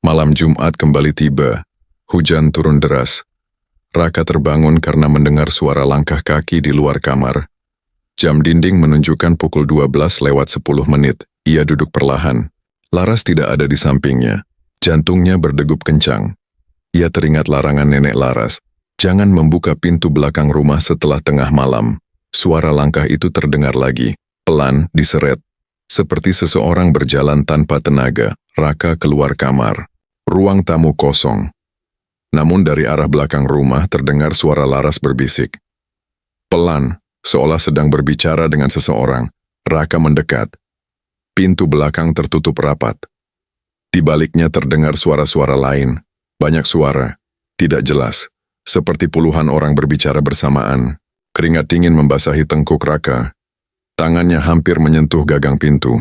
S2: Malam Jumat kembali tiba. Hujan turun deras. Raka terbangun karena mendengar suara langkah kaki di luar kamar. Jam dinding menunjukkan pukul 12:10. Ia duduk perlahan. Laras tidak ada di sampingnya. Jantungnya berdegup kencang. Ia teringat larangan nenek Laras. Jangan membuka pintu belakang rumah setelah tengah malam. Suara langkah itu terdengar lagi. Pelan, diseret. Seperti seseorang berjalan tanpa tenaga. Raka keluar kamar. Ruang tamu kosong. Namun dari arah belakang rumah terdengar suara Laras berbisik. Pelan, seolah sedang berbicara dengan seseorang, Raka mendekat. Pintu belakang tertutup rapat. Di baliknya terdengar suara-suara lain, banyak suara, tidak jelas, seperti puluhan orang berbicara bersamaan. Keringat dingin membasahi tengkuk Raka. Tangannya hampir menyentuh gagang pintu.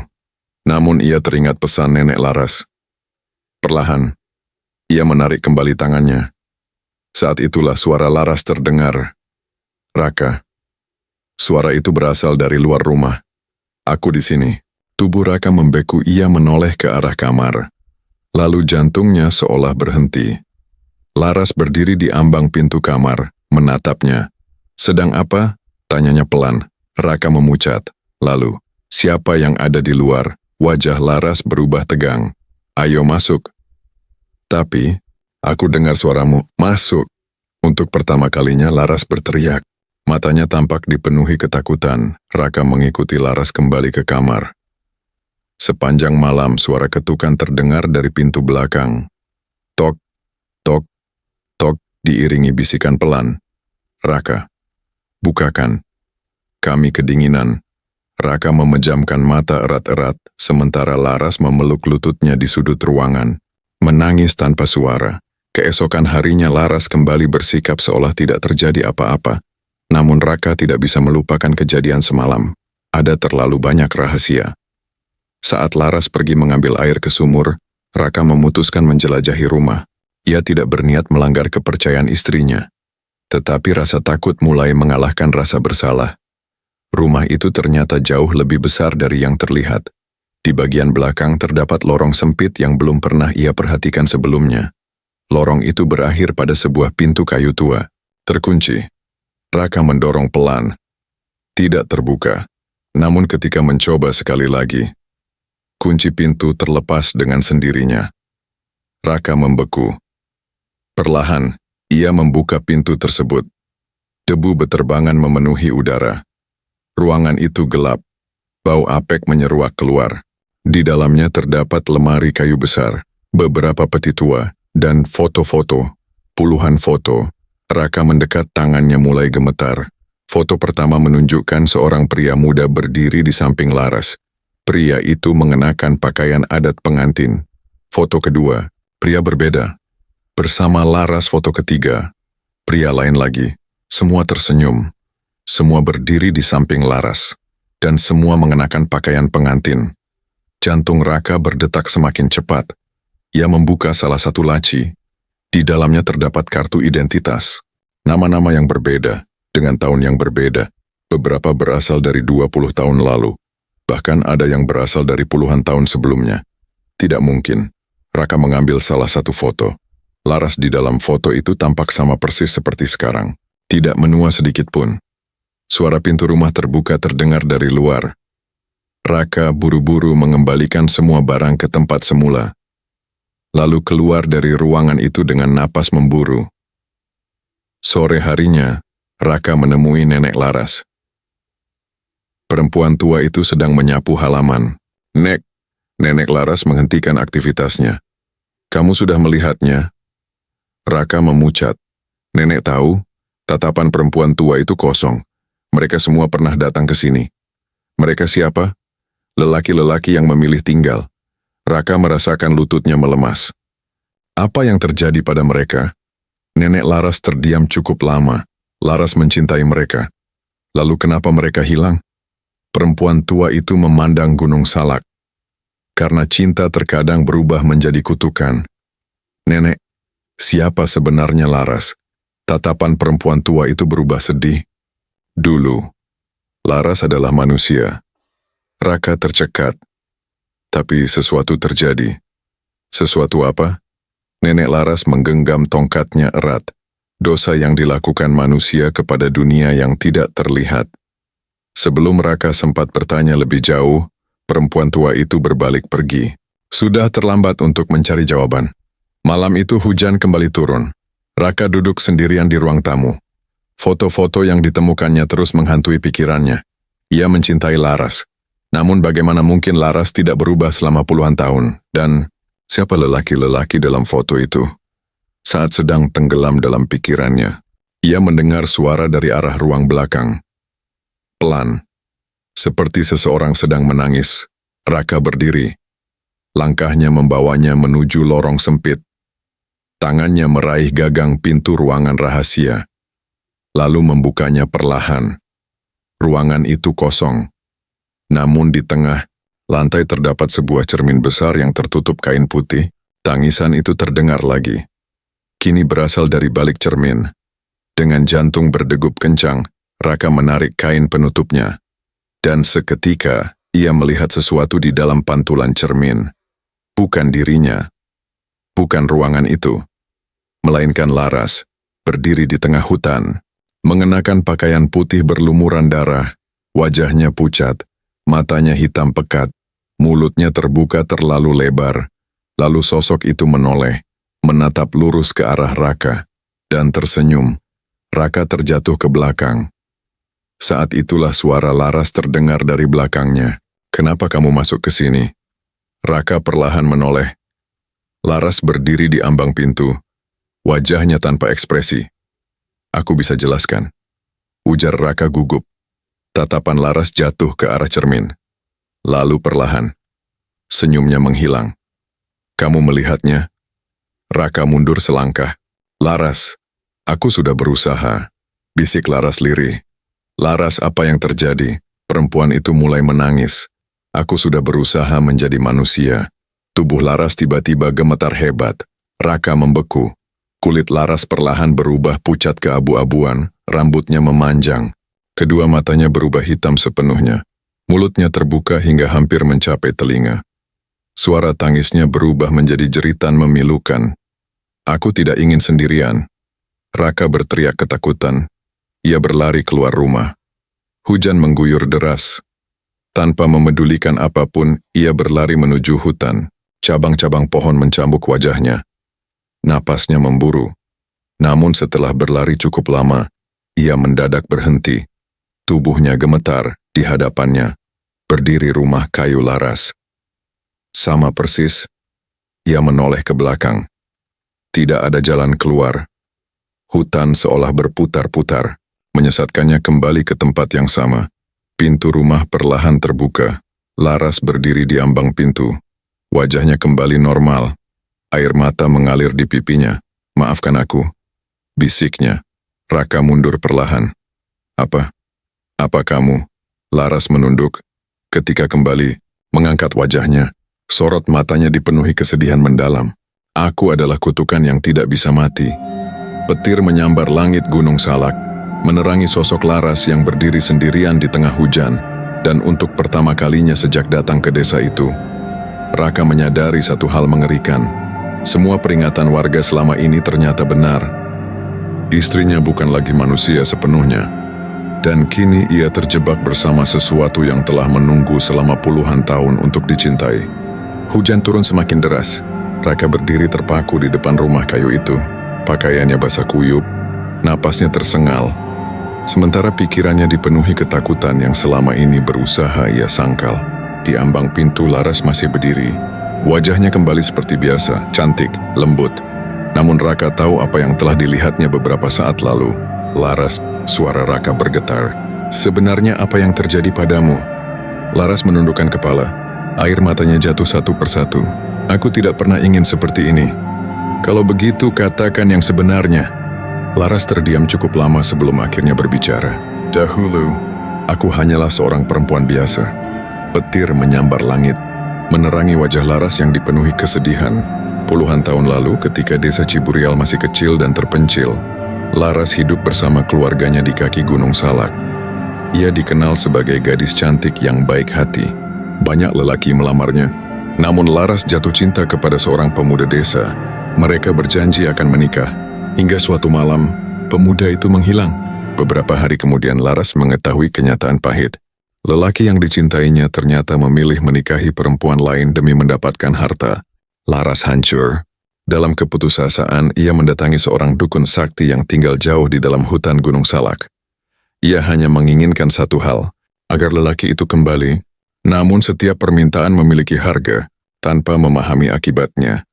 S2: Namun ia teringat pesan nenek Laras. Perlahan, ia menarik kembali tangannya. Saat itulah suara Laras terdengar. Raka. Suara itu berasal dari luar rumah. Aku di sini. Tubuh Raka membeku, ia menoleh ke arah kamar. Lalu jantungnya seolah berhenti. Laras berdiri di ambang pintu kamar, menatapnya. Sedang apa? Tanyanya pelan. Raka memucat. Lalu, siapa yang ada di luar? Wajah Laras berubah tegang. Ayo masuk. Tapi, aku dengar suaramu, masuk. Untuk pertama kalinya Laras berteriak. Matanya tampak dipenuhi ketakutan. Raka mengikuti Laras kembali ke kamar. Sepanjang malam suara ketukan terdengar dari pintu belakang. Tok, tok, tok, diiringi bisikan pelan. Raka, bukakan. Kami kedinginan. Raka memejamkan mata erat-erat, sementara Laras memeluk lututnya di sudut ruangan. Menangis tanpa suara. Keesokan harinya Laras kembali bersikap seolah tidak terjadi apa-apa. Namun Raka tidak bisa melupakan kejadian semalam. Ada terlalu banyak rahasia. Saat Laras pergi mengambil air ke sumur, Raka memutuskan menjelajahi rumah. Ia tidak berniat melanggar kepercayaan istrinya. Tetapi rasa takut mulai mengalahkan rasa bersalah. Rumah itu ternyata jauh lebih besar dari yang terlihat. Di bagian belakang terdapat lorong sempit yang belum pernah ia perhatikan sebelumnya. Lorong itu berakhir pada sebuah pintu kayu tua. Terkunci. Raka mendorong pelan. Tidak terbuka. Namun ketika mencoba sekali lagi, kunci pintu terlepas dengan sendirinya. Raka membeku. Perlahan, ia membuka pintu tersebut. Debu beterbangan memenuhi udara. Ruangan itu gelap. Bau apek menyeruak keluar. Di dalamnya terdapat lemari kayu besar, beberapa peti tua, dan foto-foto. Puluhan foto. Raka mendekat, tangannya mulai gemetar. Foto pertama menunjukkan seorang pria muda berdiri di samping Laras. Pria itu mengenakan pakaian adat pengantin. Foto kedua, pria berbeda. Bersama Laras. Foto ketiga, pria lain lagi. Semua tersenyum. Semua berdiri di samping Laras. Dan semua mengenakan pakaian pengantin. Jantung Raka berdetak semakin cepat. Ia membuka salah satu laci. Di dalamnya terdapat kartu identitas. Nama-nama yang berbeda, dengan tahun yang berbeda. Beberapa berasal dari 20 tahun lalu. Bahkan ada yang berasal dari puluhan tahun sebelumnya. Tidak mungkin. Raka mengambil salah satu foto. Laras di dalam foto itu tampak sama persis seperti sekarang. Tidak menua sedikit pun. Suara pintu rumah terbuka terdengar dari luar. Raka buru-buru mengembalikan semua barang ke tempat semula. Lalu keluar dari ruangan itu dengan napas memburu. Sore harinya, Raka menemui nenek Laras. Perempuan tua itu sedang menyapu halaman. Nek, nenek Laras menghentikan aktivitasnya. Kamu sudah melihatnya? Raka memucat. Nenek tahu, tatapan perempuan tua itu kosong. Mereka semua pernah datang ke sini. Mereka siapa? Lelaki-lelaki yang memilih tinggal. Raka merasakan lututnya melemas. Apa yang terjadi pada mereka? Nenek Laras terdiam cukup lama. Laras mencintai mereka. Lalu kenapa mereka hilang? Perempuan tua itu memandang Gunung Salak. Karena cinta terkadang berubah menjadi kutukan. Nenek, siapa sebenarnya Laras? Tatapan perempuan tua itu berubah sedih. Dulu, Laras adalah manusia. Raka tercekat. Tapi sesuatu terjadi. Sesuatu apa? Nenek Laras menggenggam tongkatnya erat. Dosa yang dilakukan manusia kepada dunia yang tidak terlihat. Sebelum Raka sempat bertanya lebih jauh, perempuan tua itu berbalik pergi. Sudah terlambat untuk mencari jawaban. Malam itu hujan kembali turun. Raka duduk sendirian di ruang tamu. Foto-foto yang ditemukannya terus menghantui pikirannya. Ia mencintai Laras. Namun bagaimana mungkin Laras tidak berubah selama puluhan tahun? Dan siapa lelaki-lelaki dalam foto itu? Saat sedang tenggelam dalam pikirannya, ia mendengar suara dari arah ruang belakang. Pelan, seperti seseorang sedang menangis, Raka berdiri. Langkahnya membawanya menuju lorong sempit. Tangannya meraih gagang pintu ruangan rahasia, lalu membukanya perlahan. Ruangan itu kosong, namun di tengah lantai terdapat sebuah cermin besar yang tertutup kain putih. Tangisan itu terdengar lagi. Kini berasal dari balik cermin. Dengan jantung berdegup kencang, Raka menarik kain penutupnya. Dan seketika, ia melihat sesuatu di dalam pantulan cermin. Bukan dirinya, bukan ruangan itu, melainkan Laras, berdiri di tengah hutan, mengenakan pakaian putih berlumuran darah, wajahnya pucat, matanya hitam pekat, mulutnya terbuka terlalu lebar. Lalu sosok itu menoleh, menatap lurus ke arah Raka, dan tersenyum. Raka terjatuh ke belakang. Saat itulah suara Laras terdengar dari belakangnya. "Kenapa kamu masuk ke sini?" Raka perlahan menoleh. Laras berdiri di ambang pintu, wajahnya tanpa ekspresi. "Aku bisa jelaskan," ujar Raka gugup. Tatapan Laras jatuh ke arah cermin. Lalu perlahan, senyumnya menghilang. "Kamu melihatnya?" Raka mundur selangkah. "Laras, aku sudah berusaha," bisik Laras lirih. "Laras, apa yang terjadi?" Perempuan itu mulai menangis. "Aku sudah berusaha menjadi manusia." Tubuh Laras tiba-tiba gemetar hebat. Raka membeku. Kulit Laras perlahan berubah pucat keabu-abuan, rambutnya memanjang. Kedua matanya berubah hitam sepenuhnya. Mulutnya terbuka hingga hampir mencapai telinga. Suara tangisnya berubah menjadi jeritan memilukan. "Aku tidak ingin sendirian." Raka berteriak ketakutan. Ia berlari keluar rumah. Hujan mengguyur deras. Tanpa memedulikan apapun, ia berlari menuju hutan. Cabang-cabang pohon mencambuk wajahnya. Napasnya memburu. Namun setelah berlari cukup lama, ia mendadak berhenti. Tubuhnya gemetar di hadapannya. Berdiri rumah kayu Laras. Sama persis, ia menoleh ke belakang. Tidak ada jalan keluar. Hutan seolah berputar-putar, menyesatkannya kembali ke tempat yang sama. Pintu rumah perlahan terbuka. Laras berdiri di ambang pintu. Wajahnya kembali normal. Air mata mengalir di pipinya. "Maafkan aku," bisiknya. Raka mundur perlahan. Apa kamu?" Laras menunduk. Ketika kembali, mengangkat wajahnya. Sorot matanya dipenuhi kesedihan mendalam. "Aku adalah kutukan yang tidak bisa mati." Petir menyambar langit Gunung Salak, menerangi sosok Laras yang berdiri sendirian di tengah hujan. Dan untuk pertama kalinya sejak datang ke desa itu, Raka menyadari satu hal mengerikan. Semua peringatan warga selama ini ternyata benar. Istrinya bukan lagi manusia sepenuhnya. Dan kini ia terjebak bersama sesuatu yang telah menunggu selama puluhan tahun untuk dicintai. Hujan turun semakin deras. Raka berdiri terpaku di depan rumah kayu itu. Pakaiannya basah kuyup, napasnya tersengal. Sementara pikirannya dipenuhi ketakutan yang selama ini berusaha ia sangkal. Di ambang pintu Laras masih berdiri. Wajahnya kembali seperti biasa, cantik, lembut. Namun Raka tahu apa yang telah dilihatnya beberapa saat lalu. "Laras," suara Raka bergetar. "Sebenarnya apa yang terjadi padamu?" Laras menundukkan kepala. Air matanya jatuh satu persatu. "Aku tidak pernah ingin seperti ini." "Kalau begitu katakan yang sebenarnya." Laras terdiam cukup lama sebelum akhirnya berbicara. "Dahulu, aku hanyalah seorang perempuan biasa." Petir menyambar langit, menerangi wajah Laras yang dipenuhi kesedihan. Puluhan tahun lalu ketika desa Ciburial masih kecil dan terpencil, Laras hidup bersama keluarganya di kaki Gunung Salak. Ia dikenal sebagai gadis cantik yang baik hati. Banyak lelaki melamarnya. Namun Laras jatuh cinta kepada seorang pemuda desa. Mereka berjanji akan menikah. Hingga suatu malam, pemuda itu menghilang. Beberapa hari kemudian Laras mengetahui kenyataan pahit. Lelaki yang dicintainya ternyata memilih menikahi perempuan lain demi mendapatkan harta. Laras hancur. Dalam keputusasaan, ia mendatangi seorang dukun sakti yang tinggal jauh di dalam hutan Gunung Salak. Ia hanya menginginkan satu hal, agar lelaki itu kembali. Namun setiap permintaan memiliki harga, tanpa memahami akibatnya.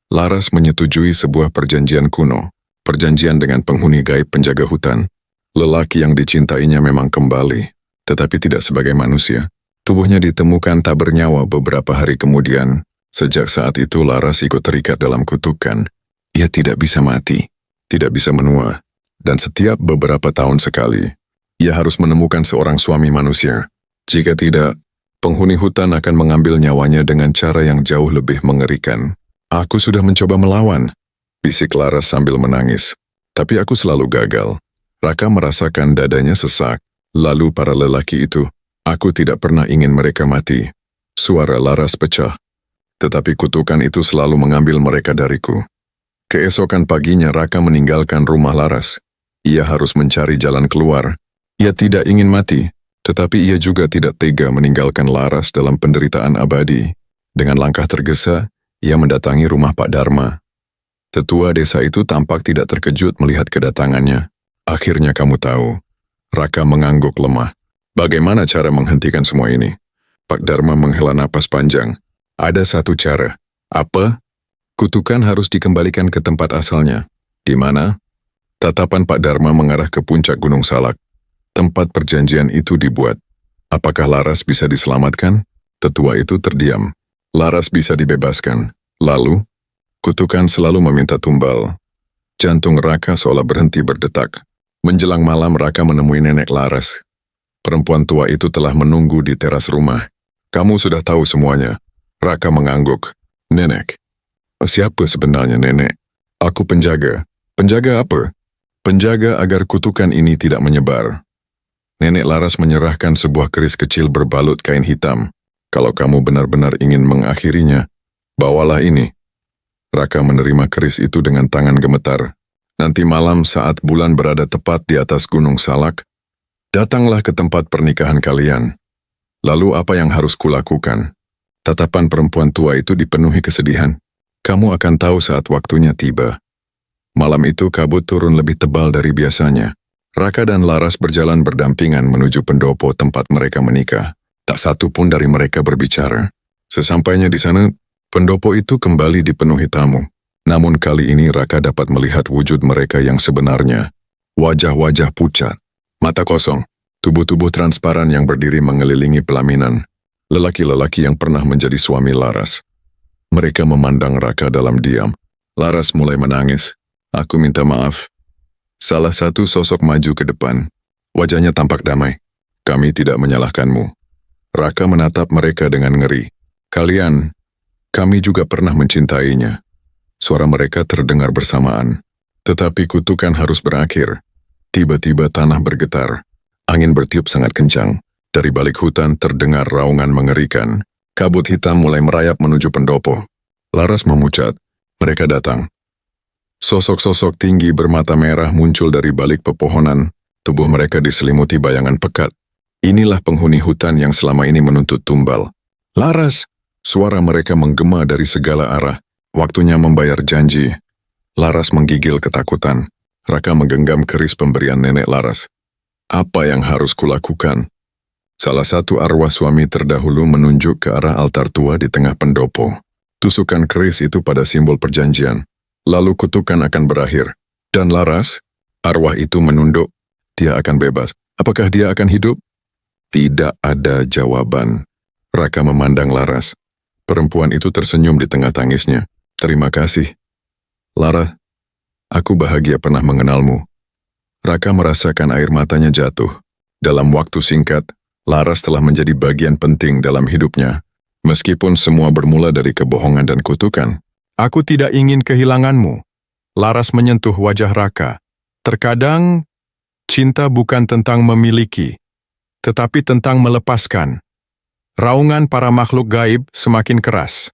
S2: Laras menyetujui sebuah perjanjian kuno, perjanjian dengan penghuni gaib penjaga hutan. Lelaki yang dicintainya memang kembali, tetapi tidak sebagai manusia. Tubuhnya ditemukan tak bernyawa beberapa hari kemudian. Sejak saat itu Laras ikut terikat dalam kutukan. Ia tidak bisa mati, tidak bisa menua, dan setiap beberapa tahun sekali, ia harus menemukan seorang suami manusia. Jika tidak, penghuni hutan akan mengambil nyawanya dengan cara yang jauh lebih mengerikan. Aku sudah mencoba melawan, bisik Laras sambil menangis. Tapi aku selalu gagal. Raka merasakan dadanya sesak. Lalu para lelaki itu, aku tidak pernah ingin mereka mati. Suara Laras pecah. Tetapi kutukan itu selalu mengambil mereka dariku. Keesokan paginya Raka meninggalkan rumah Laras. Ia harus mencari jalan keluar. Ia tidak ingin mati, tetapi ia juga tidak tega meninggalkan Laras dalam penderitaan abadi. Dengan langkah tergesa, ia mendatangi rumah Pak Dharma. Tetua desa itu tampak tidak terkejut melihat kedatangannya. Akhirnya kamu tahu. Raka mengangguk lemah. Bagaimana cara menghentikan semua ini? Pak Dharma menghela napas panjang. Ada satu cara. Apa? Kutukan harus dikembalikan ke tempat asalnya. Di mana? Tatapan Pak Dharma mengarah ke puncak Gunung Salak. Tempat perjanjian itu dibuat. Apakah Laras bisa diselamatkan? Tetua itu terdiam. Laras bisa dibebaskan. Lalu, kutukan selalu meminta tumbal. Jantung Raka seolah berhenti berdetak. Menjelang malam Raka menemui nenek Laras. Perempuan tua itu telah menunggu di teras rumah. Kamu sudah tahu semuanya. Raka mengangguk. Nenek. Siapa sebenarnya nenek? Aku penjaga. Penjaga apa? Penjaga agar kutukan ini tidak menyebar. Nenek Laras menyerahkan sebuah keris kecil berbalut kain hitam. Kalau kamu benar-benar ingin mengakhirinya, bawalah ini. Raka menerima keris itu dengan tangan gemetar. Nanti malam saat bulan berada tepat di atas Gunung Salak, datanglah ke tempat pernikahan kalian. Lalu apa yang harus kulakukan? Tatapan perempuan tua itu dipenuhi kesedihan. Kamu akan tahu saat waktunya tiba. Malam itu kabut turun lebih tebal dari biasanya. Raka dan Laras berjalan berdampingan menuju pendopo tempat mereka menikah. Tak satu pun dari mereka berbicara. Sesampainya di sana, pendopo itu kembali dipenuhi tamu. Namun kali ini Raka dapat melihat wujud mereka yang sebenarnya. Wajah-wajah pucat, mata kosong, tubuh-tubuh transparan yang berdiri mengelilingi pelaminan. Lelaki-lelaki yang pernah menjadi suami Laras. Mereka memandang Raka dalam diam. Laras mulai menangis. Aku minta maaf. Salah satu sosok maju ke depan. Wajahnya tampak damai. Kami tidak menyalahkanmu. Raka menatap mereka dengan ngeri. Kami juga pernah mencintainya. Suara mereka terdengar bersamaan. Tetapi kutukan harus berakhir. Tiba-tiba tanah bergetar. Angin bertiup sangat kencang. Dari balik hutan terdengar raungan mengerikan. Kabut hitam mulai merayap menuju pendopo. Laras memucat. Mereka datang. Sosok-sosok tinggi bermata merah muncul dari balik pepohonan. Tubuh mereka diselimuti bayangan pekat. Inilah penghuni hutan yang selama ini menuntut tumbal. Laras! Suara mereka menggema dari segala arah. Waktunya membayar janji. Laras menggigil ketakutan. Raka menggenggam keris pemberian nenek Laras. Apa yang harus kulakukan? Salah satu arwah suami terdahulu menunjuk ke arah altar tua di tengah pendopo. Tusukan keris itu pada simbol perjanjian. Lalu kutukan akan berakhir. Dan Laras, arwah itu menunduk. Dia akan bebas. Apakah dia akan hidup? Tidak ada jawaban. Raka memandang Laras. Perempuan itu tersenyum di tengah tangisnya. Terima kasih. Lara, aku bahagia pernah mengenalmu. Raka merasakan air matanya jatuh. Dalam waktu singkat, Laras telah menjadi bagian penting dalam hidupnya. Meskipun semua bermula dari kebohongan dan kutukan.
S4: Aku tidak ingin kehilanganmu. Laras menyentuh wajah Raka. Terkadang, cinta bukan tentang memiliki, tetapi tentang melepaskan. Raungan para makhluk gaib semakin keras.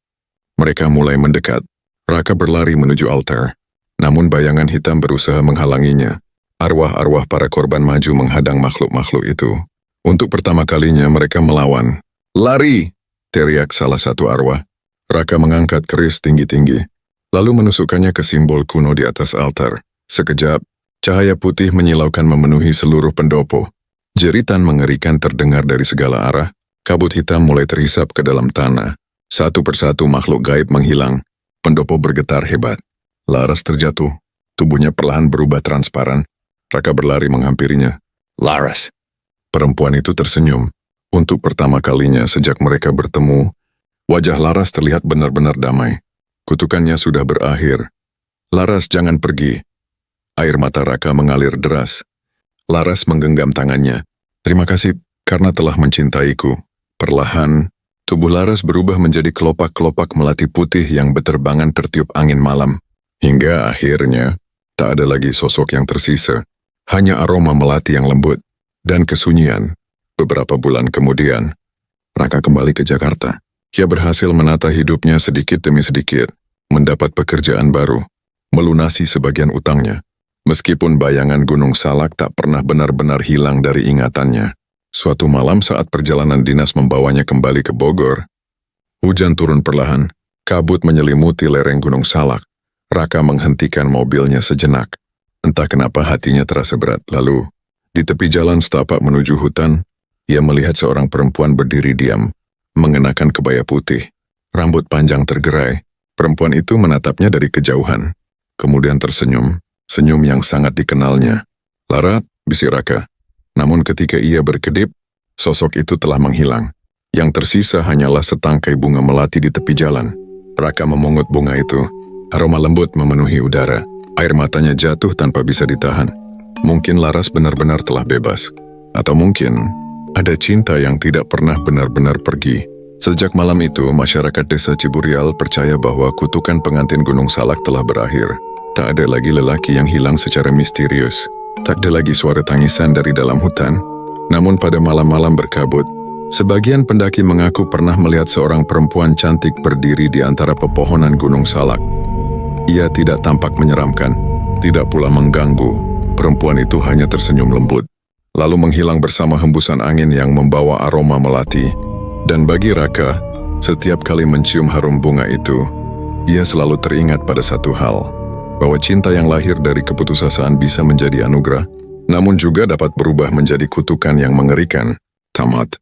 S2: Mereka mulai mendekat. Raka berlari menuju altar. Namun bayangan hitam berusaha menghalanginya. Arwah-arwah para korban maju menghadang makhluk-makhluk itu. Untuk pertama kalinya mereka melawan. Lari! Teriak salah satu arwah. Raka mengangkat keris tinggi-tinggi. Lalu menusukkannya ke simbol kuno di atas altar. Sekejap, cahaya putih menyilaukan memenuhi seluruh pendopo. Jeritan mengerikan terdengar dari segala arah. Kabut hitam mulai terhisap ke dalam tanah. Satu persatu makhluk gaib menghilang. Pendopo bergetar hebat. Laras terjatuh. Tubuhnya perlahan berubah transparan. Raka berlari menghampirinya.
S5: Laras,
S2: Perempuan itu tersenyum. Untuk pertama kalinya sejak mereka bertemu, wajah Laras terlihat benar-benar damai. Kutukannya sudah berakhir. Laras, jangan pergi. Air mata Raka mengalir deras. Laras menggenggam tangannya. Terima kasih karena telah mencintaiku. Perlahan, tubuh Laras berubah menjadi kelopak-kelopak melati putih yang beterbangan tertiup angin malam. Hingga akhirnya, tak ada lagi sosok yang tersisa. Hanya aroma melati yang lembut dan kesunyian. Beberapa bulan kemudian, Raka kembali ke Jakarta. Ia berhasil menata hidupnya sedikit demi sedikit, mendapat pekerjaan baru, melunasi sebagian utangnya. Meskipun bayangan Gunung Salak tak pernah benar-benar hilang dari ingatannya. Suatu malam saat perjalanan dinas membawanya kembali ke Bogor, hujan turun perlahan, kabut menyelimuti lereng Gunung Salak. Raka menghentikan mobilnya sejenak. Entah kenapa hatinya terasa berat. Lalu, di tepi jalan setapak menuju hutan, ia melihat seorang perempuan berdiri diam, mengenakan kebaya putih, rambut panjang tergerai. Perempuan itu menatapnya dari kejauhan, kemudian tersenyum, senyum yang sangat dikenalnya. "Lara," bisik Raka. Namun ketika ia berkedip, sosok itu telah menghilang. Yang tersisa hanyalah setangkai bunga melati di tepi jalan. Raka memungut bunga itu. Aroma lembut memenuhi udara. Air matanya jatuh tanpa bisa ditahan. Mungkin Laras benar-benar telah bebas. Atau mungkin ada cinta yang tidak pernah benar-benar pergi. Sejak malam itu, masyarakat desa Ciburial percaya bahwa kutukan pengantin Gunung Salak telah berakhir. Tak ada lagi lelaki yang hilang secara misterius. Tak ada lagi suara tangisan dari dalam hutan. Namun pada malam-malam berkabut, sebagian pendaki mengaku pernah melihat seorang perempuan cantik berdiri di antara pepohonan Gunung Salak. Ia tidak tampak menyeramkan, tidak pula mengganggu. Perempuan itu hanya tersenyum lembut, lalu menghilang bersama hembusan angin yang membawa aroma melati. Dan bagi Raka, setiap kali mencium harum bunga itu, ia selalu teringat pada satu hal, bahwa cinta yang lahir dari keputusasaan bisa menjadi anugerah, namun juga dapat berubah menjadi kutukan yang mengerikan. Tamat.